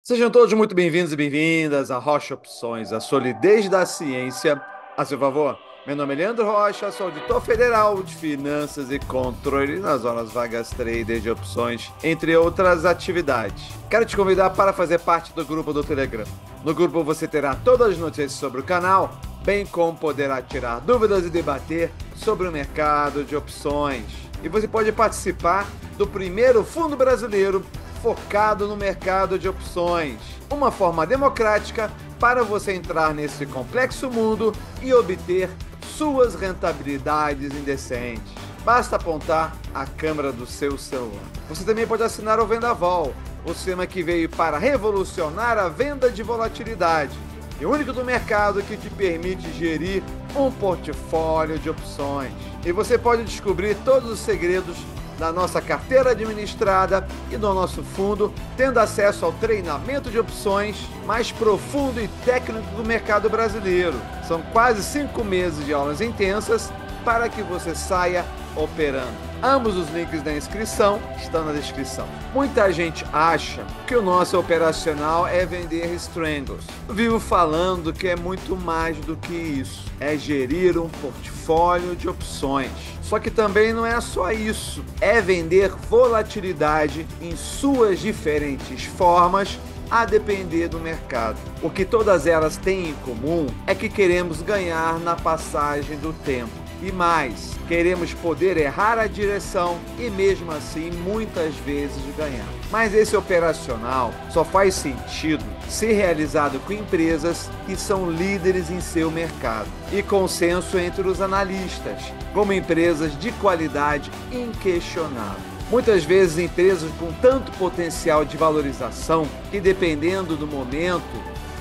Sejam todos muito bem-vindos e bem-vindas a Rocha Opções, a solidez da ciência a seu favor. Meu nome é Leandro Rocha, sou auditor federal de finanças e controle nas horas vagas trader de opções, entre outras atividades. Quero te convidar para fazer parte do grupo do Telegram. No grupo você terá todas as notícias sobre o canal, bem como poderá tirar dúvidas e debater sobre o mercado de opções. E você pode participar do primeiro fundo brasileiro focado no mercado de opções. Uma forma democrática para você entrar nesse complexo mundo e obter suas rentabilidades indecentes. Basta apontar a câmera do seu celular. Você também pode assinar o Vendaval, o sistema que veio para revolucionar a venda de volatilidade e o único do mercado que te permite gerir um portfólio de opções. E você pode descobrir todos os segredos da nossa carteira administrada e do nosso fundo, tendo acesso ao treinamento de opções mais profundo e técnico do mercado brasileiro. São quase 5 meses de aulas intensas para que você saia operando. Ambos os links da inscrição estão na descrição. Muita gente acha que o nosso operacional é vender strangles. Vivo falando que é muito mais do que isso. É gerir um portfólio de opções. Só que também não é só isso. É vender volatilidade em suas diferentes formas, a depender do mercado. O que todas elas têm em comum é que queremos ganhar na passagem do tempo. E mais, queremos poder errar a direção e mesmo assim muitas vezes ganhar. Mas esse operacional só faz sentido ser realizado com empresas que são líderes em seu mercado e consenso entre os analistas, como empresas de qualidade inquestionável. Muitas vezes empresas com tanto potencial de valorização que, dependendo do momento,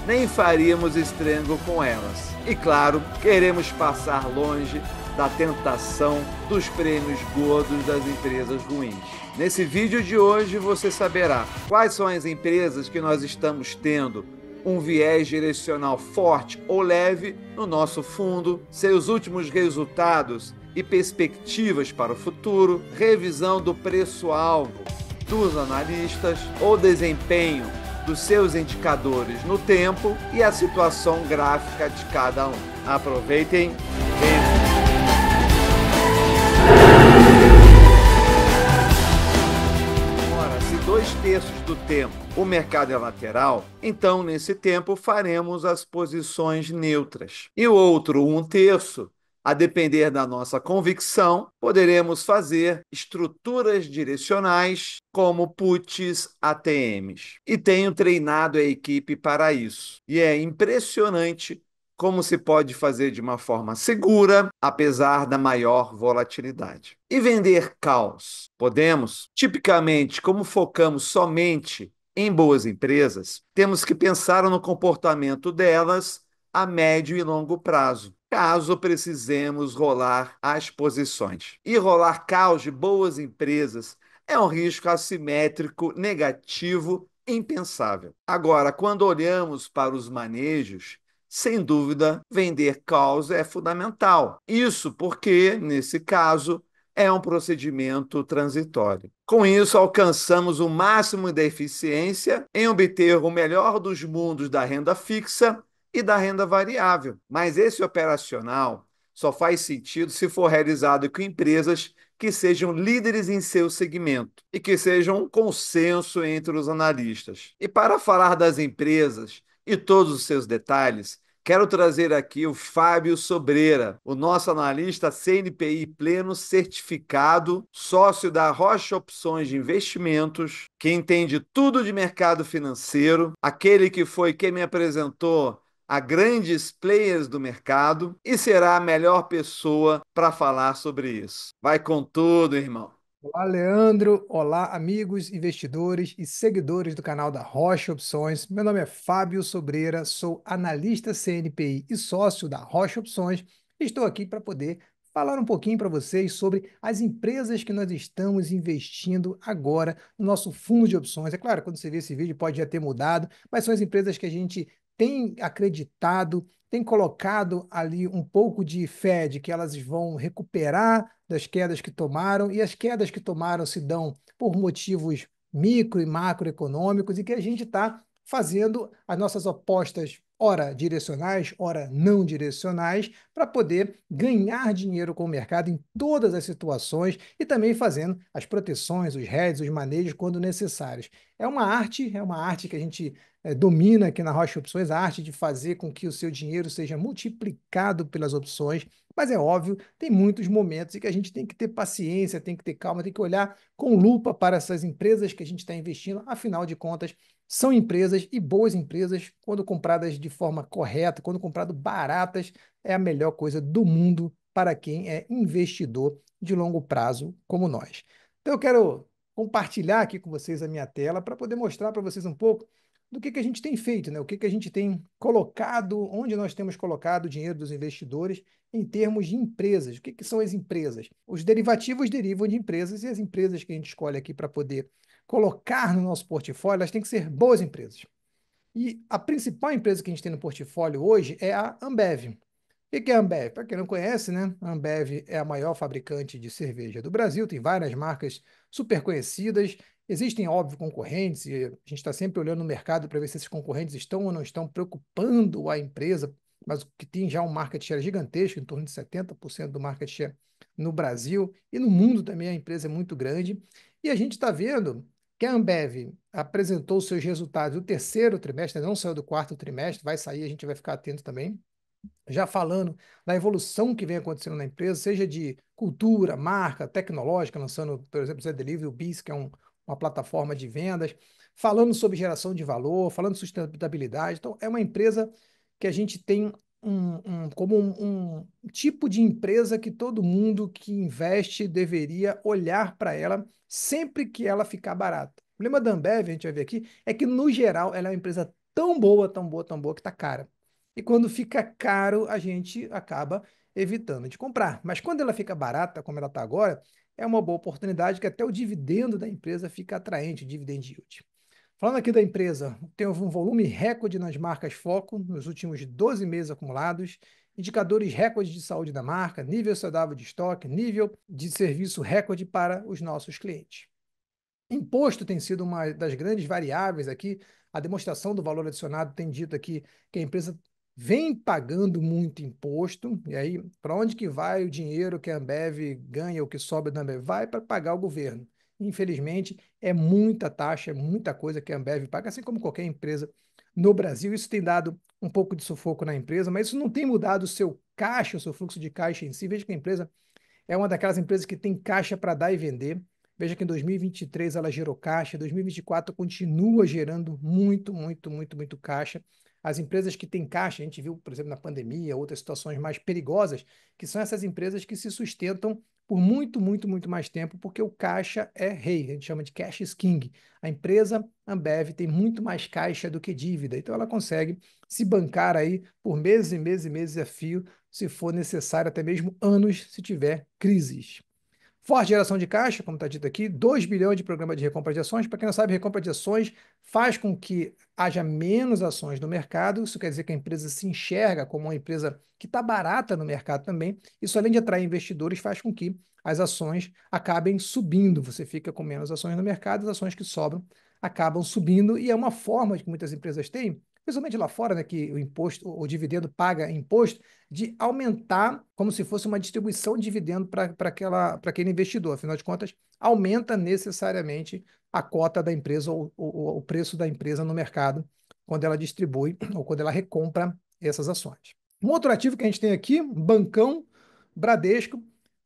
nem faríamos estrango com elas. E claro, queremos passar longe da tentação dos prêmios gordos das empresas ruins. Nesse vídeo de hoje você saberá quais são as empresas que nós estamos tendo um viés direcional forte ou leve no nosso fundo, seus últimos resultados e perspectivas para o futuro, revisão do preço-alvo dos analistas ou desempenho dos seus indicadores no tempo e a situação gráfica de cada um. Aproveitem! Se 2/3 do tempo o mercado é lateral, então nesse tempo faremos as posições neutras. E o outro 1/3, a depender da nossa convicção, poderemos fazer estruturas direcionais como puts ATMs. E tenho treinado a equipe para isso. E é impressionante como se pode fazer de uma forma segura, apesar da maior volatilidade. E vender caos? Podemos? Tipicamente, como focamos somente em boas empresas, temos que pensar no comportamento delas a médio e longo prazo, caso precisemos rolar as posições. E rolar caos de boas empresas é um risco assimétrico negativo impensável. Agora, quando olhamos para os manejos, sem dúvida, vender calls é fundamental. Isso porque, nesse caso, é um procedimento transitório. Com isso, alcançamos o máximo da eficiência em obter o melhor dos mundos da renda fixa e da renda variável. Mas esse operacional só faz sentido se for realizado com empresas que sejam líderes em seu segmento e que sejam um consenso entre os analistas. E para falar das empresas e todos os seus detalhes, quero trazer aqui o Fábio Sobreira, o nosso analista CNPI pleno certificado, sócio da Rocha Opções de Investimentos, que entende tudo de mercado financeiro, aquele que foi quem me apresentou a grandes players do mercado e será a melhor pessoa para falar sobre isso. Vai com tudo, irmão. Olá, Leandro. Olá, amigos, investidores e seguidores do canal da Rocha Opções. Meu nome é Fábio Sobreira, sou analista CNPI e sócio da Rocha Opções. Estou aqui para poder falar um pouquinho para vocês sobre as empresas que nós estamos investindo agora no nosso fundo de opções. É claro, quando você vê esse vídeo pode já ter mudado, mas são as empresas que a gente tem acreditado, tem colocado ali um pouco de fé de que elas vão recuperar das quedas que tomaram, e as quedas que tomaram se dão por motivos micro e macroeconômicos, e que a gente está fazendo as nossas apostas, ora direcionais, ora não direcionais, para poder ganhar dinheiro com o mercado em todas as situações e também fazendo as proteções, os hedges, os manejos quando necessários. É uma arte que a gente domina aqui na Rocha Opções, a arte de fazer com que o seu dinheiro seja multiplicado pelas opções, mas é óbvio, tem muitos momentos em que a gente tem que ter paciência, tem que ter calma, tem que olhar com lupa para essas empresas que a gente está investindo, afinal de contas, são empresas e boas empresas, quando compradas de forma correta, quando compradas baratas, é a melhor coisa do mundo para quem é investidor de longo prazo como nós. Então eu quero compartilhar aqui com vocês a minha tela para poder mostrar para vocês um pouco do que a gente tem feito, né? O que a gente tem colocado, onde nós temos colocado o dinheiro dos investidores em termos de empresas. O que são as empresas? Os derivativos derivam de empresas e as empresas que a gente escolhe aqui para poder colocar no nosso portfólio, elas têm que ser boas empresas. E a principal empresa que a gente tem no portfólio hoje é a Ambev. O que é a Ambev? Para quem não conhece, né? A Ambev é a maior fabricante de cerveja do Brasil, tem várias marcas super conhecidas. Existem, óbvio, concorrentes, e a gente está sempre olhando no mercado para ver se esses concorrentes estão ou não estão preocupando a empresa, mas que tem já um market share gigantesco, em torno de 70% do market share no Brasil e no mundo também a empresa é muito grande. E a gente está vendo que a Ambev apresentou seus resultados do terceiro trimestre, não saiu do quarto trimestre, vai sair, a gente vai ficar atento também já falando da evolução que vem acontecendo na empresa, seja de cultura, marca, tecnológica, lançando, por exemplo, o Zé Delivery, o BIS, que é uma plataforma de vendas, falando sobre geração de valor, falando de sustentabilidade. Então, é uma empresa que a gente tem como um tipo de empresa que todo mundo que investe deveria olhar para ela sempre que ela ficar barata. O problema da Ambev, a gente vai ver aqui, é que, no geral, ela é uma empresa tão boa, tão boa, tão boa, que está cara. E quando fica caro, a gente acaba evitando de comprar. Mas quando ela fica barata, como ela está agora, é uma boa oportunidade que até o dividendo da empresa fica atraente, o dividend yield. Falando aqui da empresa, tem um volume recorde nas marcas Foco nos últimos 12 meses acumulados, indicadores recordes de saúde da marca, nível saudável de estoque, nível de serviço recorde para os nossos clientes. Imposto tem sido uma das grandes variáveis aqui. A demonstração do valor adicionado tem dito aqui que a empresa vem pagando muito imposto. E aí, para onde que vai o dinheiro que a Ambev ganha, o que sobra da Ambev? Vai para pagar o governo. Infelizmente, é muita taxa, é muita coisa que a Ambev paga, assim como qualquer empresa no Brasil. Isso tem dado um pouco de sufoco na empresa, mas isso não tem mudado o seu caixa, o seu fluxo de caixa em si. Veja que a empresa é uma daquelas empresas que tem caixa para dar e vender. Veja que em 2023 ela gerou caixa, em 2024 continua gerando muito, muito, muito, muito caixa. As empresas que têm caixa, a gente viu, por exemplo, na pandemia, outras situações mais perigosas, que são essas empresas que se sustentam por muito, muito, muito mais tempo, porque o caixa é rei, a gente chama de cash is king. A empresa Ambev tem muito mais caixa do que dívida, então ela consegue se bancar aí por meses e meses e meses a fio, se for necessário, até mesmo anos, se tiver crises. Forte geração de caixa, como está dito aqui, 2 bilhões de programa de recompra de ações. Para quem não sabe, recompra de ações faz com que haja menos ações no mercado. Isso quer dizer que a empresa se enxerga como uma empresa que está barata no mercado também. Isso, além de atrair investidores, faz com que as ações acabem subindo. Você fica com menos ações no mercado, as ações que sobram acabam subindo. E é uma forma que muitas empresas têm, principalmente lá fora, né, que o imposto, o dividendo paga imposto, de aumentar como se fosse uma distribuição de dividendo para aquele investidor. Afinal de contas, aumenta necessariamente a cota da empresa ou o preço da empresa no mercado quando ela distribui ou quando ela recompra essas ações. Um outro ativo que a gente tem aqui, Bancão, Bradesco,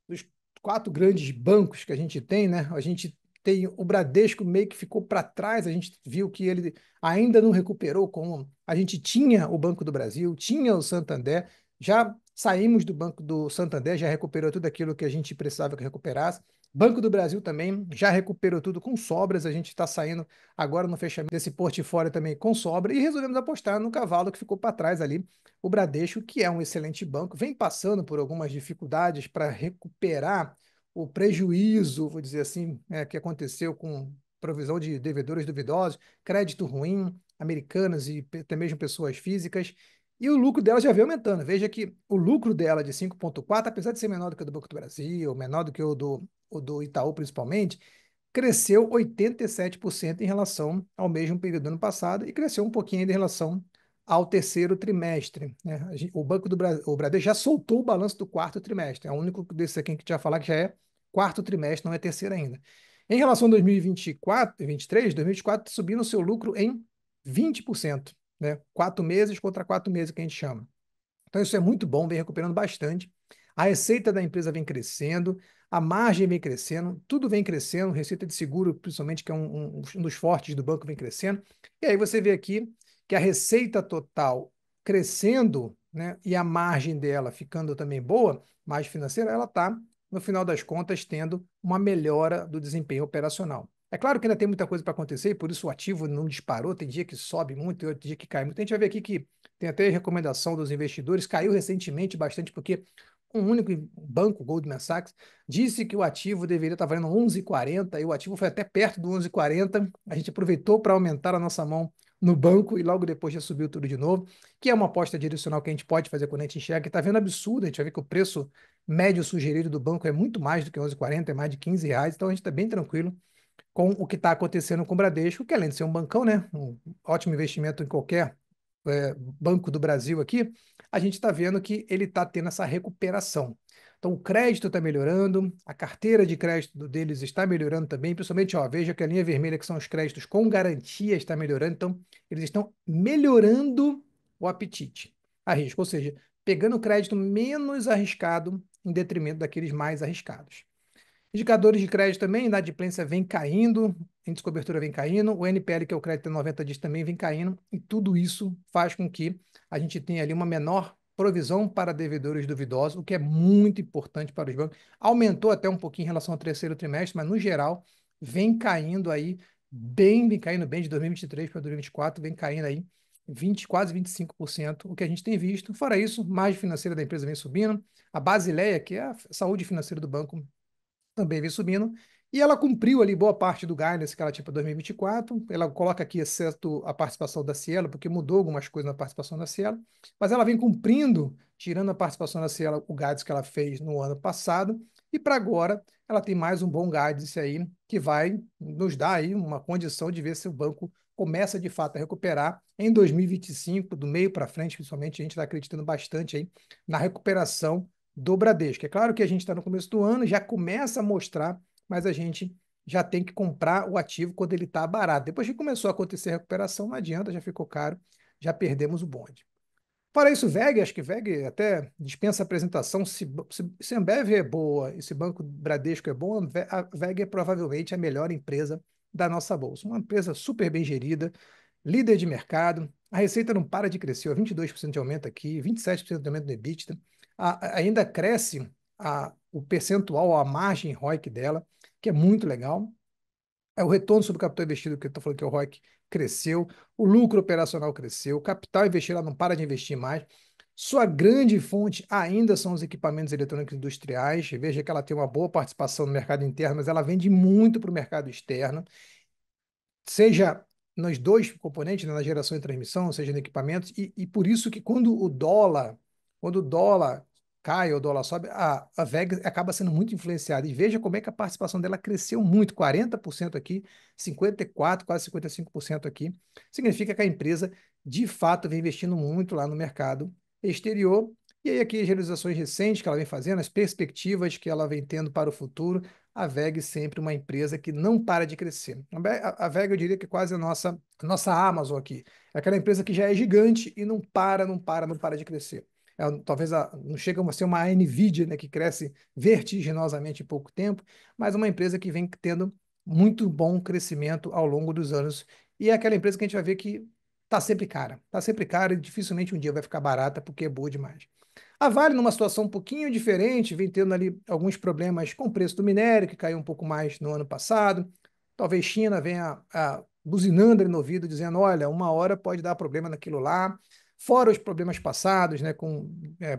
dos quatro grandes bancos que a gente tem, né? A gente tem o Bradesco meio que ficou para trás, a gente viu que ele ainda não recuperou como a gente tinha o Banco do Brasil, tinha o Santander, já saímos do Banco do Santander, já recuperou tudo aquilo que a gente precisava que recuperasse. Banco do Brasil também já recuperou tudo com sobras. A gente está saindo agora no fechamento desse portfólio também com sobra e resolvemos apostar no cavalo que ficou para trás ali, o Bradesco, que é um excelente banco, vem passando por algumas dificuldades para recuperar o prejuízo, vou dizer assim, que aconteceu com provisão de devedores duvidosos, crédito ruim, americanas e até mesmo pessoas físicas. E o lucro dela já vem aumentando. Veja que o lucro dela de 5,4, apesar de ser menor do que o do Banco do Brasil, menor do que o do Itaú principalmente, cresceu 87% em relação ao mesmo período do ano passado e cresceu um pouquinho ainda em relação ao terceiro trimestre, né? O Banco do Brasil, o Bradesco já soltou o balanço do quarto trimestre. É o único desses aqui que a gente vai falar que já é quarto trimestre, não é terceiro ainda. Em relação a 2024 e 2023, 2024 subindo o seu lucro em 20%, né? 4 meses contra 4 meses que a gente chama. Então, isso é muito bom, vem recuperando bastante. A receita da empresa vem crescendo, a margem vem crescendo, tudo vem crescendo, receita de seguro, principalmente, que é um dos fortes do banco, vem crescendo. E aí você vê aqui que a receita total crescendo, né, e a margem dela ficando também boa, margem financeira, ela está, no final das contas, tendo uma melhora do desempenho operacional. É claro que ainda tem muita coisa para acontecer, e por isso o ativo não disparou, tem dia que sobe muito, tem outro dia que cai muito. A gente vai ver aqui que tem até recomendação dos investidores, caiu recentemente bastante, porque um único banco, Goldman Sachs, disse que o ativo deveria estar valendo 11,40 e o ativo foi até perto do 11,40. A gente aproveitou para aumentar a nossa mão no banco e logo depois já subiu tudo de novo, que é uma aposta direcional que a gente pode fazer quando a gente enxerga, que está vendo absurdo, a gente vai ver que o preço médio sugerido do banco é muito mais do que 11,40, é mais de R$ 15, então a gente está bem tranquilo com o que está acontecendo com o Bradesco, que além de ser um bancão, né, um ótimo investimento em qualquer Banco do Brasil aqui, a gente está vendo que ele está tendo essa recuperação. Então, o crédito está melhorando, a carteira de crédito deles está melhorando também, principalmente, ó, veja que a linha vermelha, que são os créditos com garantia, está melhorando. Então, eles estão melhorando o apetite a risco, ou seja, pegando o crédito menos arriscado em detrimento daqueles mais arriscados. Indicadores de crédito também, inadimplência vem caindo, índice de cobertura vem caindo, o NPL, que é o crédito em 90 dias, também vem caindo, e tudo isso faz com que a gente tenha ali uma menor provisão para devedores duvidosos, o que é muito importante para os bancos. Aumentou até um pouquinho em relação ao terceiro trimestre, mas no geral vem caindo aí, vem caindo bem de 2023 para 2024, vem caindo aí 20, quase 25%, o que a gente tem visto. Fora isso, margem financeira da empresa vem subindo, a Basileia, que é a saúde financeira do banco, também vem subindo. E ela cumpriu ali boa parte do guidance que ela tinha para 2024. Ela coloca aqui, exceto a participação da Cielo, porque mudou algumas coisas na participação da Cielo, mas ela vem cumprindo, tirando a participação da Cielo, o guidance que ela fez no ano passado. E para agora, ela tem mais um bom guidance aí, que vai nos dar aí uma condição de ver se o banco começa de fato a recuperar em 2025, do meio para frente, principalmente, a gente está acreditando bastante aí na recuperação do Bradesco. É claro que a gente está no começo do ano, já começa a mostrar, mas a gente já tem que comprar o ativo quando ele está barato. Depois que começou a acontecer a recuperação, não adianta, já ficou caro, já perdemos o bonde. Fora isso, VEG, acho que VEG até dispensa apresentação. Se a Ambev é boa e se o Banco Bradesco é bom, a VEG é provavelmente a melhor empresa da nossa bolsa. Uma empresa super bem gerida, líder de mercado, a receita não para de crescer, ó, 22% de aumento aqui, 27% de aumento no EBITDA, ainda cresce o percentual, a margem ROIC dela, que é muito legal. O retorno sobre o capital investido, que eu estou falando que é o ROIC, cresceu, o lucro operacional cresceu, o capital investido, ela não para de investir mais. Sua grande fonte ainda são os equipamentos eletrônicos industriais. Veja que ela tem uma boa participação no mercado interno, mas ela vende muito para o mercado externo, seja nos dois componentes, né, na geração e transmissão, seja no equipamentos, e por isso que quando o dólar cai ou o dólar sobe, a VEG acaba sendo muito influenciada. E veja como é que a participação dela cresceu muito, 40% aqui, 54%, quase 55% aqui. Significa que a empresa, de fato, vem investindo muito lá no mercado exterior. E aí aqui as realizações recentes que ela vem fazendo, as perspectivas que ela vem tendo para o futuro, a VEG sempre uma empresa que não para de crescer. A VEG, eu diria que é quase a nossa Amazon aqui. É aquela empresa que já é gigante e não para, não para, não para de crescer. Talvez não chega a ser uma Nvidia, né, que cresce vertiginosamente em pouco tempo, mas uma empresa que vem tendo muito bom crescimento ao longo dos anos. E é aquela empresa que a gente vai ver que está sempre cara e dificilmente um dia vai ficar barata porque é boa demais. A Vale, numa situação um pouquinho diferente, vem tendo ali alguns problemas com o preço do minério, que caiu um pouco mais no ano passado. Talvez China venha buzinando ali no ouvido, dizendo: olha, uma hora pode dar problema naquilo lá. Fora os problemas passados, né, com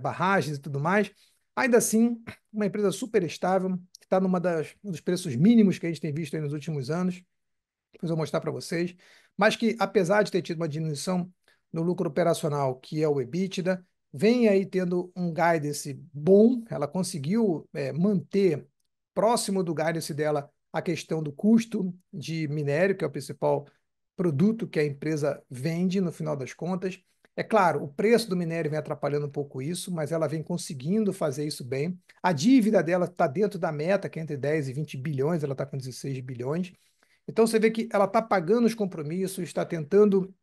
barragens e tudo mais. Ainda assim, uma empresa super estável, que está um dos preços mínimos que a gente tem visto aí nos últimos anos. Depois eu vou mostrar para vocês. Mas que, apesar de ter tido uma diminuição no lucro operacional, que é o EBITDA, vem aí tendo um guidance bom. Ela conseguiu manter próximo do guidance dela a questão do custo de minério, que é o principal produto que a empresa vende no final das contas. É claro, o preço do minério vem atrapalhando um pouco isso, mas ela vem conseguindo fazer isso bem. A dívida dela está dentro da meta, que é entre 10 e 20 bilhões, ela está com 16 bilhões. Então você vê que ela está pagando os compromissos, está tentando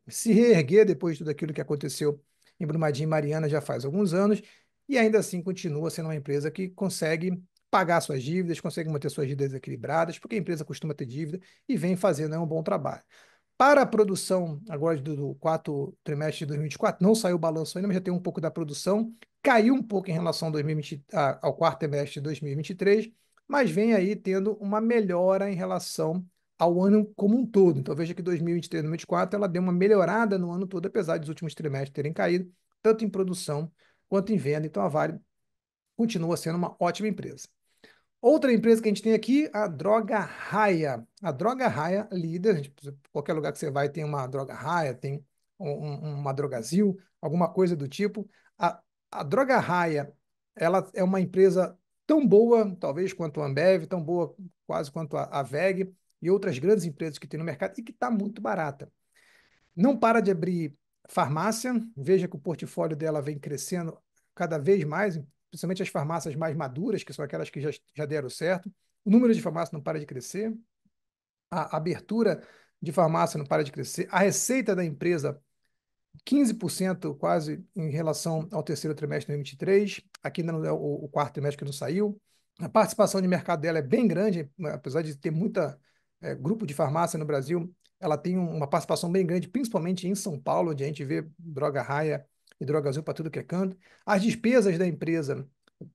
se reerguer depois de tudo aquilo que aconteceu em Brumadinho e Mariana já faz alguns anos, e ainda assim continua sendo uma empresa que consegue pagar suas dívidas, consegue manter suas dívidas equilibradas, porque a empresa costuma ter dívida e vem fazendo um bom trabalho. Para a produção agora do quarto trimestre de 2024, não saiu o balanço ainda, mas já tem um pouco da produção, caiu um pouco em relação ao, 2020, ao quarto trimestre de 2023, mas vem aí tendo uma melhora em relação ao ano como um todo. Então veja que 2023 e 2024 ela deu uma melhorada no ano todo, apesar dos últimos trimestres terem caído, tanto em produção quanto em venda. Então a Vale continua sendo uma ótima empresa. Outra empresa que a gente tem aqui, a Droga Raia. A Droga Raia, líder, qualquer lugar que você vai tem uma Droga Raia, tem uma Drogazil, alguma coisa do tipo. A Droga Raia, ela é uma empresa tão boa, talvez, quanto a Ambev, tão boa quase quanto a WEG e outras grandes empresas que tem no mercado e que está muito barata. Não para de abrir farmácia, veja que o portfólio dela vem crescendo cada vez mais, principalmente as farmácias mais maduras, que são aquelas que já deram certo. O número de farmácias não para de crescer, a abertura de farmácia não para de crescer, a receita da empresa 15% quase em relação ao terceiro trimestre de 2023, aqui ainda não é o quarto trimestre que não saiu. A participação de mercado dela é bem grande, apesar de ter muita grupo de farmácia no Brasil, ela tem uma participação bem grande, principalmente em São Paulo, onde a gente vê Droga Raia e Droga Azul para tudo que é canto. As despesas da empresa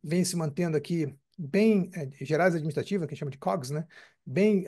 vêm se mantendo aqui bem gerais administrativas, que a gente chama de COGS, né? Bem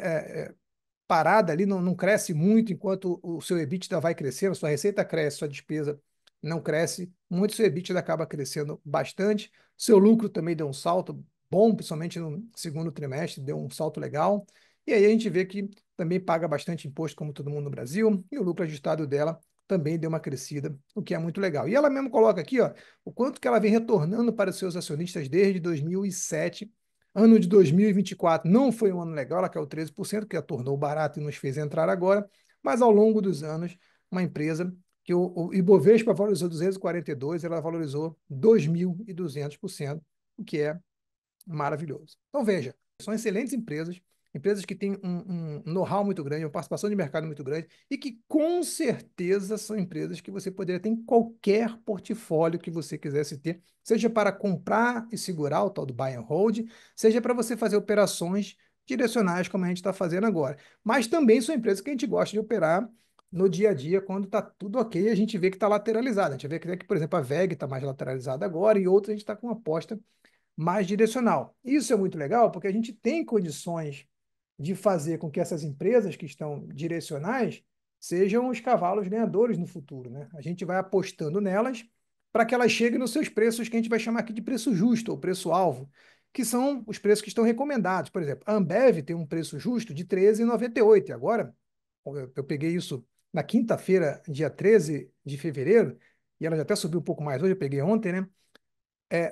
parada ali, não cresce muito, enquanto o seu EBITDA vai crescendo, sua receita cresce, sua despesa não cresce muito, seu EBITDA acaba crescendo bastante. Seu lucro também deu um salto bom, principalmente no segundo trimestre, deu um salto legal. E aí a gente vê que também paga bastante imposto, como todo mundo no Brasil, e o lucro ajustado dela também deu uma crescida, o que é muito legal. E ela mesmo coloca aqui, ó, o quanto que ela vem retornando para os seus acionistas desde 2007. Ano de 2024 não foi um ano legal, ela caiu 13%, que a tornou barato e nos fez entrar agora, mas ao longo dos anos, uma empresa que o Ibovespa valorizou 242, ela valorizou 2.200%, o que é maravilhoso. Então veja, são excelentes empresas, empresas que têm um know-how muito grande, uma participação de mercado muito grande e que com certeza são empresas que você poderia ter em qualquer portfólio que você quisesse ter, seja para comprar e segurar o tal do buy and hold, seja para você fazer operações direcionais como a gente está fazendo agora. Mas também são empresas que a gente gosta de operar no dia a dia, quando está tudo ok, a gente vê que está lateralizado. A gente vê que, por exemplo, a VEG está mais lateralizada agora e outras a gente está com uma aposta mais direcional. Isso é muito legal porque a gente tem condições de fazer com que essas empresas que estão direcionais sejam os cavalos ganhadores no futuro, né? A gente vai apostando nelas para que elas cheguem nos seus preços que a gente vai chamar aqui de preço justo ou preço-alvo, que são os preços que estão recomendados. Por exemplo, a Ambev tem um preço justo de R$ 13,98. E agora, eu peguei isso na quinta-feira, dia 13 de fevereiro, e ela já até subiu um pouco mais hoje, eu peguei ontem, né?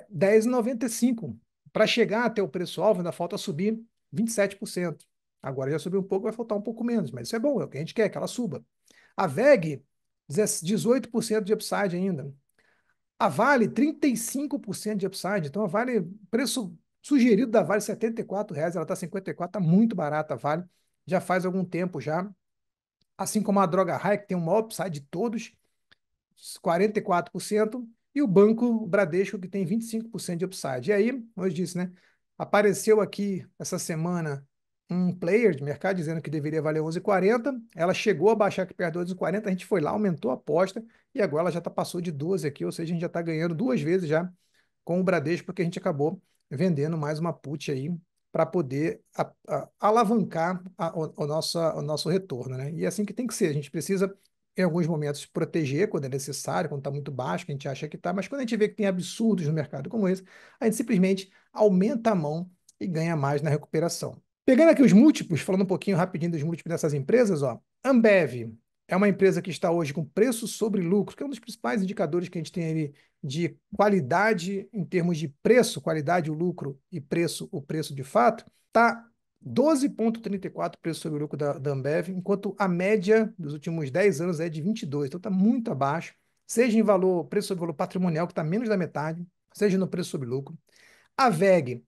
10,95. Para chegar até o preço-alvo, ainda falta subir 27%. Agora já subiu um pouco, vai faltar um pouco menos, mas isso é bom, é o que a gente quer, que ela suba. A VEG, 18% de upside ainda. A Vale, 35% de upside. Então, a Vale, preço sugerido da Vale, R$ 74, ela está 54, está muito barata a Vale, já faz algum tempo já. Assim como a Droga Raia, que tem o maior upside de todos, 44%, e o Banco Bradesco, que tem 25% de upside. E aí, como eu disse, né? Apareceu aqui essa semana um player de mercado dizendo que deveria valer 11,40. Ela chegou a baixar aqui perto de 11,40, a gente foi lá, aumentou a aposta, e agora ela já passou de 12 aqui, ou seja, a gente já está ganhando duas vezes já com o Bradesco, porque a gente acabou vendendo mais uma put aí para poder alavancar o nosso retorno, né? E é assim que tem que ser. A gente precisa, em alguns momentos, proteger quando é necessário, quando está muito baixo, que a gente acha que está, mas quando a gente vê que tem absurdos no mercado como esse, a gente simplesmente aumenta a mão e ganha mais na recuperação. Pegando aqui os múltiplos, falando um pouquinho rapidinho dos múltiplos dessas empresas, ó, Ambev é uma empresa que está hoje com preço sobre lucro, que é um dos principais indicadores que a gente tem ali de qualidade em termos de preço, qualidade, o lucro e preço, o preço de fato, está 12,34 preço sobre lucro da Ambev, enquanto a média dos últimos 10 anos é de 22. Então está muito abaixo, seja em valor, preço sobre valor patrimonial, que está menos da metade, seja no preço sobre lucro. A VEG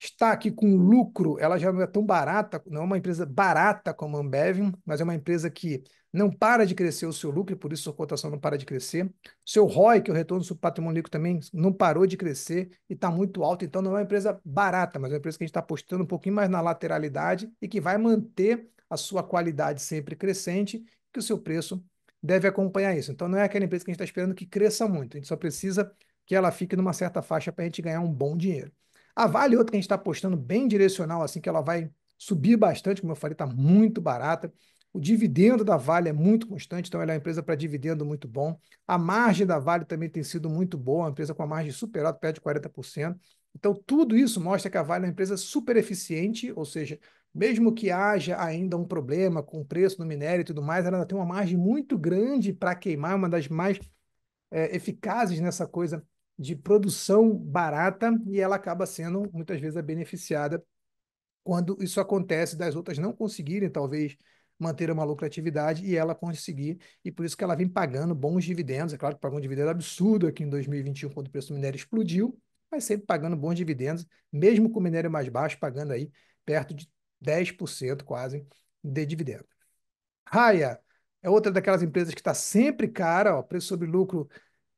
está aqui com lucro, ela já não é tão barata, não é uma empresa barata como a Ambev, mas é uma empresa que não para de crescer o seu lucro, e por isso a cotação não para de crescer. Seu ROI, que é o retorno sobre patrimônio líquido, também não parou de crescer e está muito alto, então não é uma empresa barata, mas é uma empresa que a gente está apostando um pouquinho mais na lateralidade e que vai manter a sua qualidade sempre crescente, que o seu preço deve acompanhar isso. Então não é aquela empresa que a gente está esperando que cresça muito, a gente só precisa que ela fique numa certa faixa para a gente ganhar um bom dinheiro. A Vale, outra que a gente está apostando bem direcional, assim, que ela vai subir bastante, como eu falei, está muito barata. O dividendo da Vale é muito constante, então ela é uma empresa para dividendo muito bom. A margem da Vale também tem sido muito boa, uma empresa com a margem super alta, perto de 40%. Então, tudo isso mostra que a Vale é uma empresa super eficiente, ou seja, mesmo que haja ainda um problema com o preço do minério e tudo mais, ela ainda tem uma margem muito grande para queimar, uma das mais eficazes nessa coisa de produção barata, e ela acaba sendo muitas vezes a beneficiada quando isso acontece das outras não conseguirem talvez manter uma lucratividade e ela conseguir, e por isso que ela vem pagando bons dividendos. É claro que pagou um dividendo absurdo aqui em 2021 quando o preço do minério explodiu, mas sempre pagando bons dividendos, mesmo com o minério mais baixo, pagando aí perto de 10% quase de dividendo. Raia é outra daquelas empresas que está sempre cara, ó, preço sobre lucro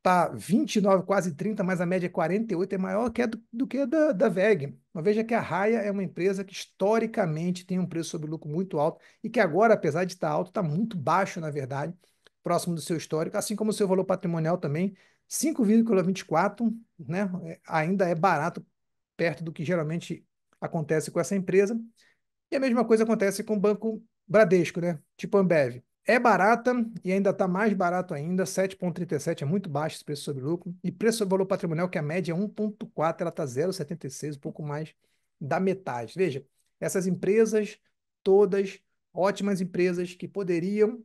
tá 29, quase 30, mas a média é 48, é maior do que a da WEG. Mas veja que a Raia é uma empresa que historicamente tem um preço sobre lucro muito alto e que agora, apesar de estar alto, está muito baixo, na verdade, próximo do seu histórico, assim como o seu valor patrimonial também, 5,24, né? Ainda é barato perto do que geralmente acontece com essa empresa. E a mesma coisa acontece com o Banco Bradesco, né? Tipo Ambev. É barata e ainda está mais barato ainda, 7,37 é muito baixo esse preço sobre lucro. E preço sobre valor patrimonial, que a média é 1,4, ela está 0,76, um pouco mais da metade. Veja, essas empresas, todas ótimas empresas que poderiam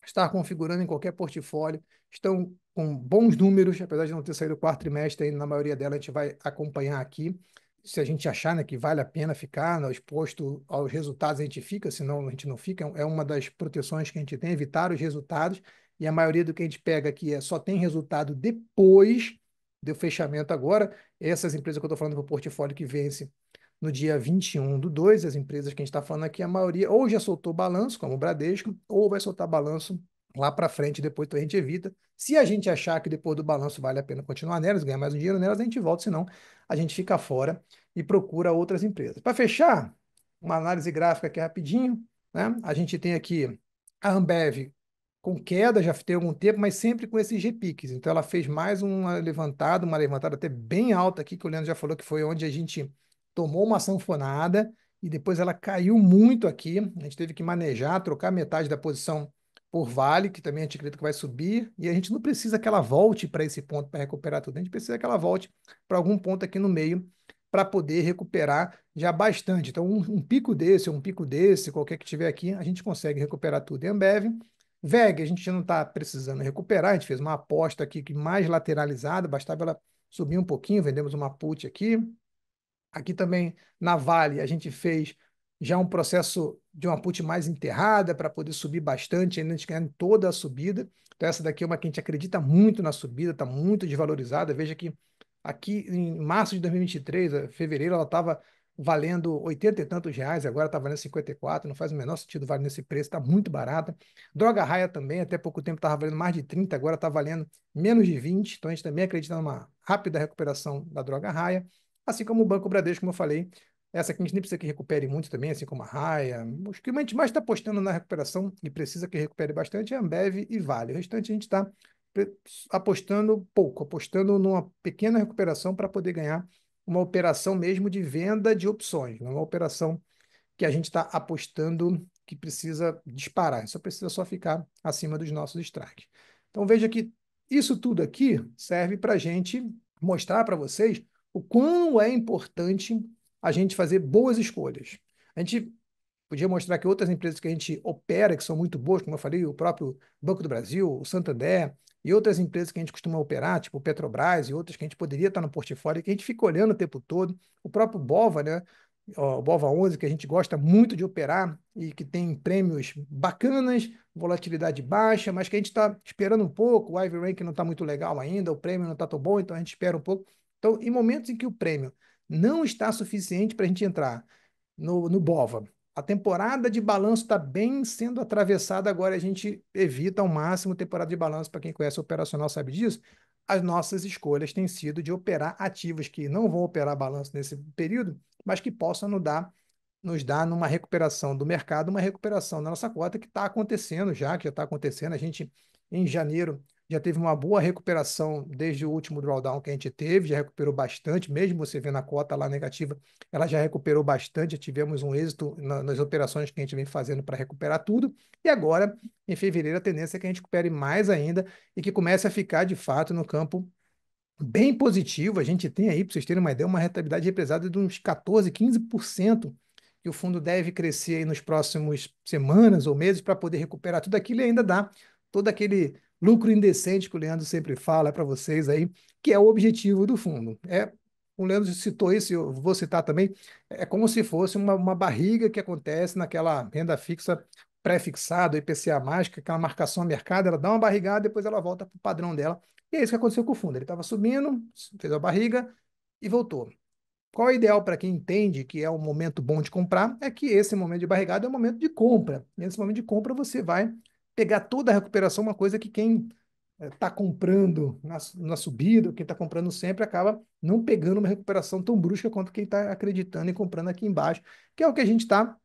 estar configurando em qualquer portfólio, estão com bons números, apesar de não ter saído o quarto trimestre, ainda na maioria delas a gente vai acompanhar aqui. Se a gente achar, né, que vale a pena ficar, né, exposto aos resultados, a gente fica, senão a gente não fica. É uma das proteções que a gente tem, evitar os resultados. E a maioria do que a gente pega aqui só tem resultado depois do fechamento agora. Essas empresas que eu estou falando para o portfólio que vence no dia 21/2, as empresas que a gente está falando aqui, a maioria ou já soltou balanço, como o Bradesco, ou vai soltar balanço lá para frente, depois a gente evita. Se a gente achar que depois do balanço vale a pena continuar nelas, ganhar mais um dinheiro nelas, a gente volta, senão a gente fica fora e procura outras empresas. Para fechar, uma análise gráfica aqui rapidinho, né? A gente tem aqui a Ambev com queda, já tem algum tempo, mas sempre com esses repiques. Então ela fez mais uma levantada até bem alta aqui, que o Leandro já falou que foi onde a gente tomou uma sanfonada e depois ela caiu muito aqui. A gente teve que manejar, trocar metade da posição por Vale, que também a gente acredita que vai subir, e a gente não precisa que ela volte para esse ponto para recuperar tudo, a gente precisa que ela volte para algum ponto aqui no meio para poder recuperar já bastante. Então, um pico desse, ou um pico desse, qualquer que tiver aqui, a gente consegue recuperar tudo. E Ambev, VEG, a gente já não está precisando recuperar, a gente fez uma aposta aqui que mais lateralizada, bastava ela subir um pouquinho, vendemos uma put aqui. Aqui também na Vale a gente fez já um processo de uma put mais enterrada para poder subir bastante, ainda a gente ganhando toda a subida. Então essa daqui é uma que a gente acredita muito na subida, está muito desvalorizada. Veja que aqui em março de 2023, fevereiro, ela estava valendo 80 e tantos reais, agora está valendo 54, não faz o menor sentido valer nesse preço, está muito barata. Droga Raia também, até pouco tempo estava valendo mais de 30, agora está valendo menos de 20, então a gente também acredita numa rápida recuperação da Droga Raia. Assim como o Banco Bradesco, como eu falei, essa aqui a gente nem precisa que recupere muito também, assim como a Raia. Os que a gente mais está apostando na recuperação e precisa que recupere bastante é a Ambev e Vale. O restante a gente está apostando pouco, apostando numa pequena recuperação para poder ganhar uma operação mesmo de venda de opções, não é uma operação que a gente está apostando que precisa disparar, só ficar acima dos nossos strikes. Então veja que isso tudo aqui serve para a gente mostrar para vocês o quão é importante a gente fazer boas escolhas. A gente podia mostrar que outras empresas que a gente opera, que são muito boas, como eu falei, o próprio Banco do Brasil, o Santander, e outras empresas que a gente costuma operar, tipo o Petrobras e outras que a gente poderia estar no portfólio, que a gente fica olhando o tempo todo, o próprio Bova, né? ó, o BOVA 11, que a gente gosta muito de operar e que tem prêmios bacanas, volatilidade baixa, mas que a gente está esperando um pouco, o Ivy Rank não está muito legal ainda, o prêmio não está tão bom, então a gente espera um pouco. Então, em momentos em que o prêmio não está suficiente para a gente entrar no BOVA, a temporada de balanço está bem sendo atravessada agora, a gente evita ao máximo temporada de balanço, para quem conhece o operacional sabe disso. As nossas escolhas têm sido de operar ativos que não vão operar balanço nesse período, mas que possam nos dar numa recuperação do mercado, uma recuperação da nossa cota que está acontecendo já, que já está acontecendo. A gente, em janeiro, já teve uma boa recuperação desde o último drawdown que a gente teve, já recuperou bastante, mesmo você vendo a cota lá negativa, ela já recuperou bastante, já tivemos um êxito nas operações que a gente vem fazendo para recuperar tudo, e agora, em fevereiro, a tendência é que a gente recupere mais ainda e que comece a ficar, de fato, no campo bem positivo. A gente tem aí, para vocês terem uma ideia, uma rentabilidade represada de uns 14, 15%, que o fundo deve crescer aí nos próximos semanas ou meses para poder recuperar tudo aquilo e ainda dar todo aquele lucro indecente que o Leandro sempre fala para vocês aí, que é o objetivo do fundo. O Leandro citou isso, eu vou citar também, é como se fosse uma barriga que acontece naquela renda fixa pré-fixada, IPCA mágica, aquela marcação a mercado, ela dá uma barrigada, depois ela volta para o padrão dela. E é isso que aconteceu com o fundo. Ele estava subindo, fez a barriga e voltou. Qual é o ideal para quem entende que é um momento bom de comprar? É que esse momento de barrigada é um momento de compra. E nesse momento de compra você vai pegar toda a recuperação, uma coisa que quem está comprando na subida, quem está comprando sempre, acaba não pegando uma recuperação tão brusca quanto quem está acreditando e comprando aqui embaixo, que é o que a gente está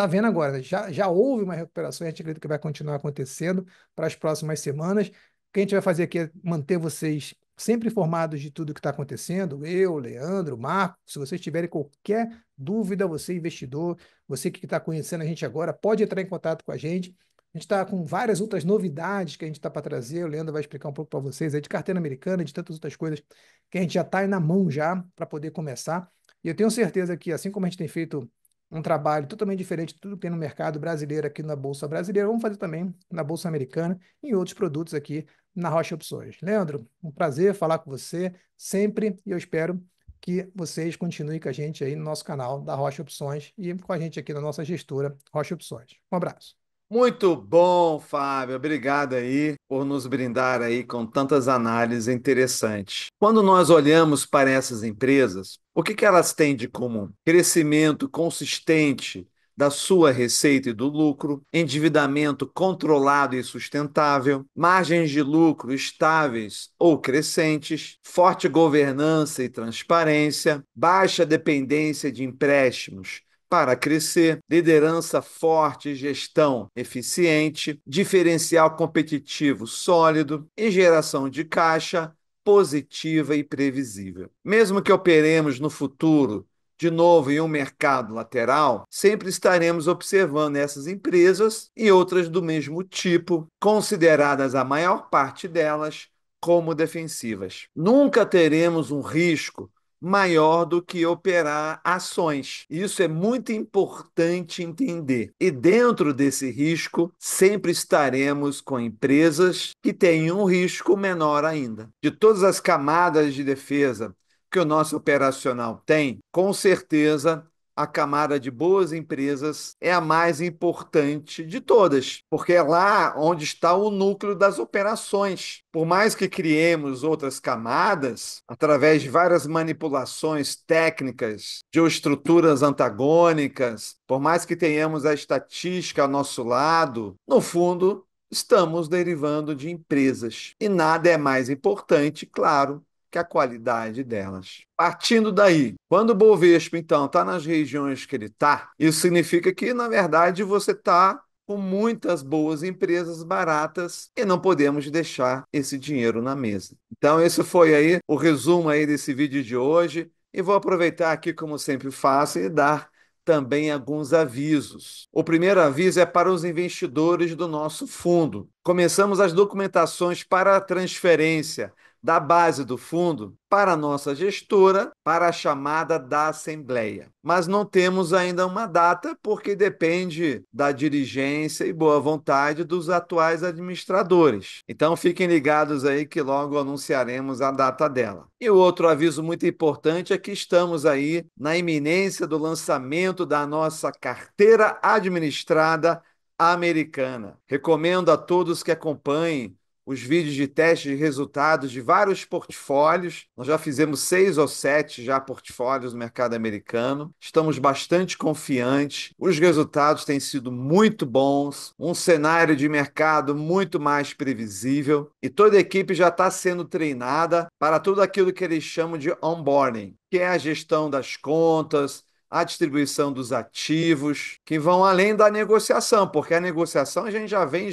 vendo agora. Já houve uma recuperação e a gente acredita que vai continuar acontecendo para as próximas semanas. O que a gente vai fazer aqui é manter vocês sempre informados de tudo que está acontecendo. Eu, Leandro, Marco, se vocês tiverem qualquer dúvida, você investidor, você que está conhecendo a gente agora, pode entrar em contato com a gente. A gente está com várias outras novidades que a gente está para trazer. O Leandro vai explicar um pouco para vocês aí de carteira americana, de tantas outras coisas que a gente já está na mão já para poder começar. E eu tenho certeza que, assim como a gente tem feito um trabalho totalmente diferente de tudo que tem no mercado brasileiro aqui na Bolsa Brasileira, vamos fazer também na Bolsa Americana e em outros produtos aqui na Rocha Opções. Leandro, um prazer falar com você sempre e eu espero que vocês continuem com a gente aí no nosso canal da Rocha Opções e com a gente aqui na nossa gestora Rocha Opções. Um abraço. Muito bom, Fábio. Obrigado aí por nos brindar aí com tantas análises interessantes. Quando nós olhamos para essas empresas, o que que elas têm de comum? Crescimento consistente da sua receita e do lucro, endividamento controlado e sustentável, margens de lucro estáveis ou crescentes, forte governança e transparência, baixa dependência de empréstimos para crescer, liderança forte e gestão eficiente, diferencial competitivo sólido e geração de caixa positiva e previsível. Mesmo que operemos no futuro, de novo, em um mercado lateral, sempre estaremos observando essas empresas e outras do mesmo tipo, consideradas a maior parte delas como defensivas. Nunca teremos um risco maior do que operar ações. Isso é muito importante entender. E dentro desse risco, sempre estaremos com empresas que têm um risco menor ainda. De todas as camadas de defesa que o nosso operacional tem, com certeza a camada de boas empresas é a mais importante de todas, porque é lá onde está o núcleo das operações. Por mais que criemos outras camadas, através de várias manipulações técnicas, de estruturas antagônicas, por mais que tenhamos a estatística ao nosso lado, no fundo, estamos derivando de empresas. E nada é mais importante, claro, que a qualidade delas. Partindo daí, quando o Bovespa, então, está nas regiões que ele está, isso significa que, na verdade, você está com muitas boas empresas baratas e não podemos deixar esse dinheiro na mesa. Então, esse foi aí o resumo aí desse vídeo de hoje e vou aproveitar aqui, como sempre faço, e dar também alguns avisos. O primeiro aviso é para os investidores do nosso fundo. Começamos as documentações para a transferência da base do fundo para a nossa gestora, para a chamada da Assembleia. Mas não temos ainda uma data, porque depende da dirigência e boa vontade dos atuais administradores. Então fiquem ligados aí que logo anunciaremos a data dela. E o outro aviso muito importante é que estamos aí na iminência do lançamento da nossa carteira administrada americana. Recomendo a todos que acompanhem os vídeos de teste de resultados de vários portfólios. Nós já fizemos 6 ou 7 já portfólios no mercado americano. Estamos bastante confiantes. Os resultados têm sido muito bons, um cenário de mercado muito mais previsível e toda a equipe já está sendo treinada para tudo aquilo que eles chamam de onboarding, que é a gestão das contas, a distribuição dos ativos, que vão além da negociação, porque a negociação a gente já vem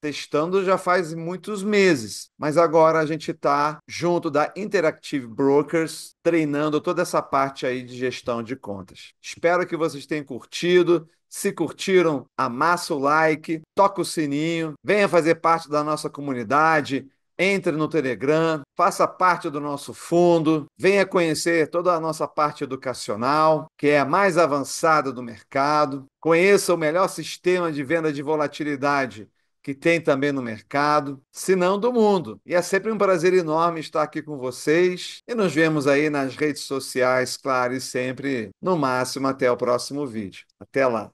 testando já faz muitos meses, mas agora a gente está junto da Interactive Brokers, treinando toda essa parte aí de gestão de contas. Espero que vocês tenham curtido. Se curtiram, amassa o like, toca o sininho, venha fazer parte da nossa comunidade. Entre no Telegram, faça parte do nosso fundo, venha conhecer toda a nossa parte educacional, que é a mais avançada do mercado. Conheça o melhor sistema de venda de volatilidade que tem também no mercado, se não do mundo. E é sempre um prazer enorme estar aqui com vocês. E nos vemos aí nas redes sociais, claro, e sempre no máximo até o próximo vídeo. Até lá!